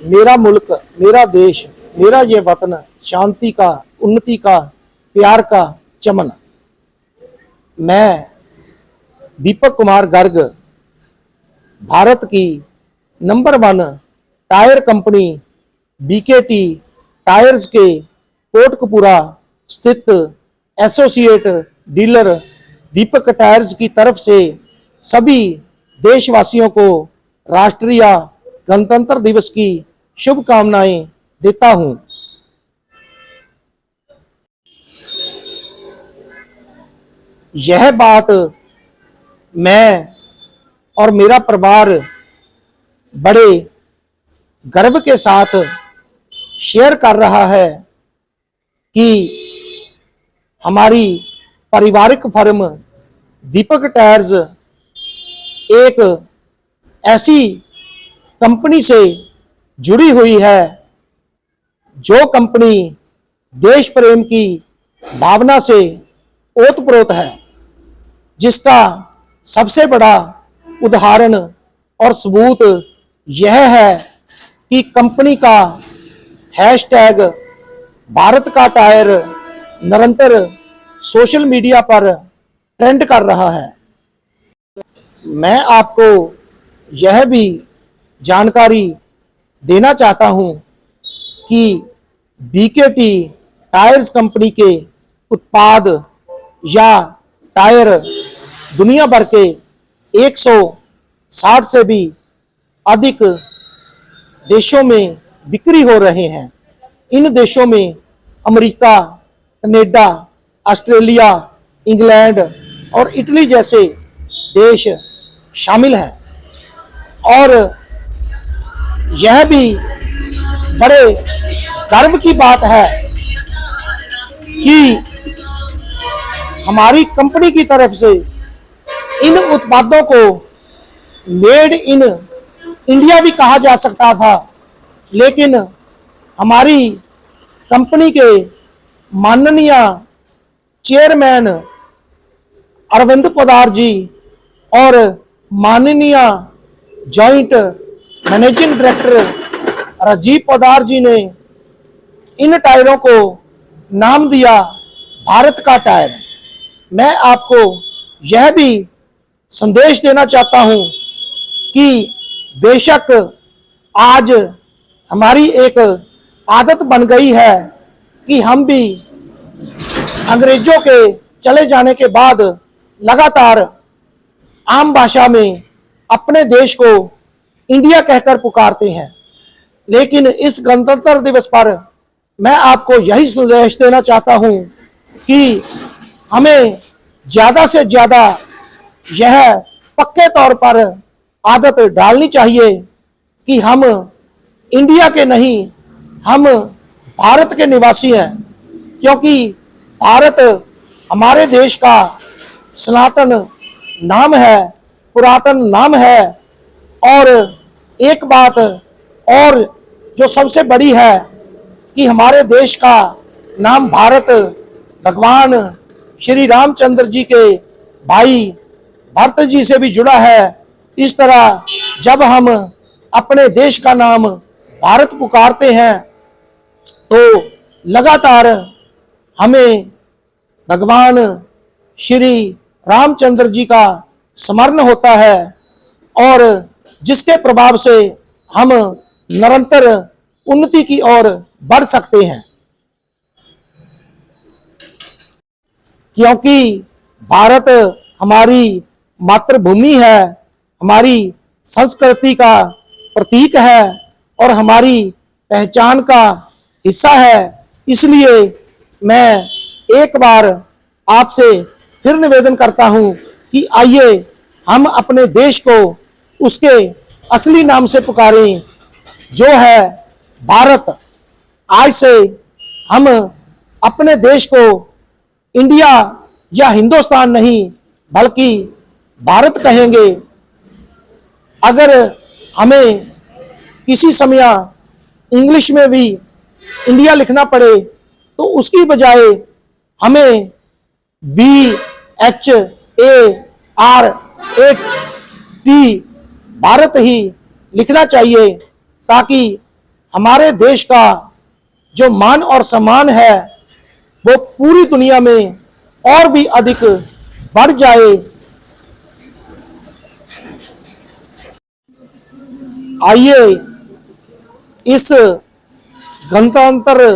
मेरा मुल्क, मेरा देश, मेरा ये वतन, शांति का, उन्नति का, प्यार का चमन। मैं दीपक कुमार गर्ग भारत की number 1 tyre company BKT tyres के कोटकपुरा स्थित एसोसिएट डीलर दीपक टायर्स की तरफ से सभी देशवासियों को राष्ट्रीय गणतंत्र दिवस की शुभकामनाएं देता हूं। यह बात मैं और मेरा परिवार बड़े गर्व के साथ शेयर कर रहा है कि हमारी पारिवारिक फर्म दीपक टायर्स एक ऐसी कंपनी से जुड़ी हुई है जो कंपनी देश प्रेम की भावना से ओतप्रोत है, जिसका सबसे बड़ा उदाहरण और सबूत यह है कि कंपनी का हैशटैग भारत का टायर निरंतर सोशल मीडिया पर ट्रेंड कर रहा है। मैं आपको यह भी जानकारी देना चाहता हूं कि बीकेटी टायर्स कंपनी के उत्पाद या टायर दुनिया भर के 160 से भी अधिक देशों में बिक्री हो रहे हैं। इन देशों में अमेरिका, कनाडा, ऑस्ट्रेलिया, इंग्लैंड और इटली जैसे देश शामिल हैं। और यह भी बड़े गर्व की बात है कि हमारी कंपनी की तरफ से इन उत्पादों को मेड इन इंडिया भी कहा जा सकता था, लेकिन हमारी कंपनी के माननीय चेयरमैन अरविंद पोद्दार जी और माननीय joint managing director Rajeev Poddar ji ने इन टायरों को नाम दिया भारत का टायर। मैं आपको यह भी संदेश देना चाहता हूं कि बेशक आज हमारी एक आदत बन गई है कि हम भी अंग्रेजों के चले जाने के बाद लगातार आम भाषा में अपने देश को इंडिया कहकर पुकारते हैं, लेकिन इस गणतंत्र दिवस पर मैं आपको यही संदेश देना चाहता हूं कि हमें ज्यादा से ज्यादा यह पक्के तौर पर आदत डालनी चाहिए कि हम इंडिया के नहीं, हम भारत के निवासी हैं, क्योंकि भारत हमारे देश का सनातन नाम है, पुरातन नाम है। और एक बात और जो सबसे बड़ी है कि हमारे देश का नाम भारत भगवान श्री रामचंद्र जी के भाई भरत जी से भी जुड़ा है। इस तरह जब हम अपने देश का नाम भारत पुकारते हैं तो लगातार हमें भगवान श्री रामचंद्र जी का स्मरण होता है और जिसके प्रभाव से हम निरंतर उन्नति की ओर बढ़ सकते हैं, क्योंकि भारत हमारी मातृभूमि है, हमारी संस्कृति का प्रतीक है और हमारी पहचान का हिस्सा है। इसलिए मैं एक बार आपसे फिर निवेदन करता हूं कि आइए हम अपने देश को उसके असली नाम से पुकारें, जो है भारत। आज से हम अपने देश को इंडिया या हिंदुस्तान नहीं बल्कि भारत कहेंगे। अगर हमें किसी समय इंग्लिश में भी इंडिया लिखना पड़े तो उसकी बजाय हमें VHARAT भारत ही लिखना चाहिए, ताकि हमारे देश का जो मान और सम्मान है वो पूरी दुनिया में और भी अधिक बढ़ जाए। आइए इस गणतंत्र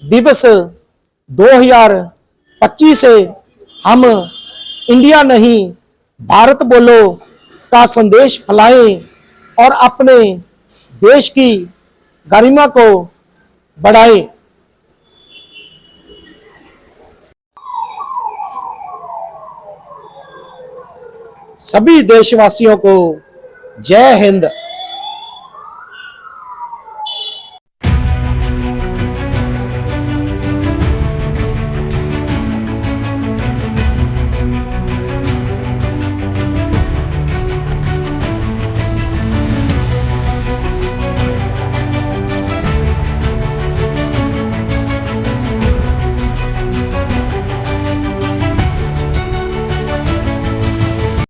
दिवस 2025 से हम इंडिया नहीं भारत बोलो का संदेश फैलाएं और अपने देश की गरिमा को बढ़ाएं। सभी देशवासियों को जय हिंद।